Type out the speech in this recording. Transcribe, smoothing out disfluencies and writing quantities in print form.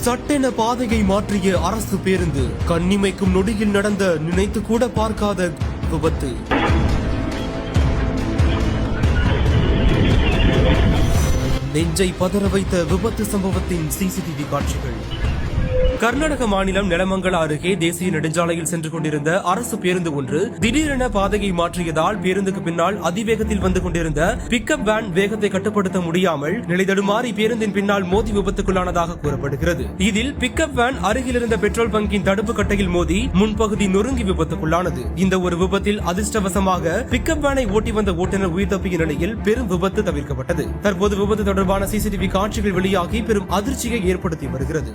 சட்டென பாதையை மாற்றிய அரசு பேருந்து. கண்ணிமைக்கும் நொடியில் நடந்த நினைத்து கூட பார்க்காத விபத்து. நெஞ்சை பதற வைத்த விபத்து சம்பவத்தின் சிசிடிவி காட்சிகள். கர்நாடக மாநிலம் நெலமங்கல அருகே தேசிய நெடுஞ்சாலையில் சென்று கொண்டிருந்த அரசு பேருந்து ஒன்று திடீரென பாதையை மாற்றியதால் பேருந்துக்கு பின்னால் அதிவேகத்தில் வந்து கொண்டிருந்த பிக்கப் வேன் வேகத்தை கட்டுப்படுத்த முடியாமல் நிலைதடுமாறி பேருந்தின் பின்னால் மோதி விபத்துக்குள்ளானதாக கூறப்படுகிறது. இதில் பிக்கப் வேன் அருகில் இருந்த பெட்ரோல் பங்கின் தடுப்பு கட்டையில் மோதி முன்பகுதி நொறுங்கி விபத்துக்குள்ளானது. இந்த ஒரு விபத்தில் அதிர்ஷ்டவசமாக பிக்கப் வேனை ஓட்டி வந்த ஓட்டுநர் உயிர் தப்பிய நிலையில் பெரும் விபத்து தவிர்க்கப்பட்டது. தற்போது விபத்து தொடர்பான சிசிடிவி காட்சிகள் வெளியாகி பெரும் அதிர்ச்சியை ஏற்படுத்தி வருகிறது.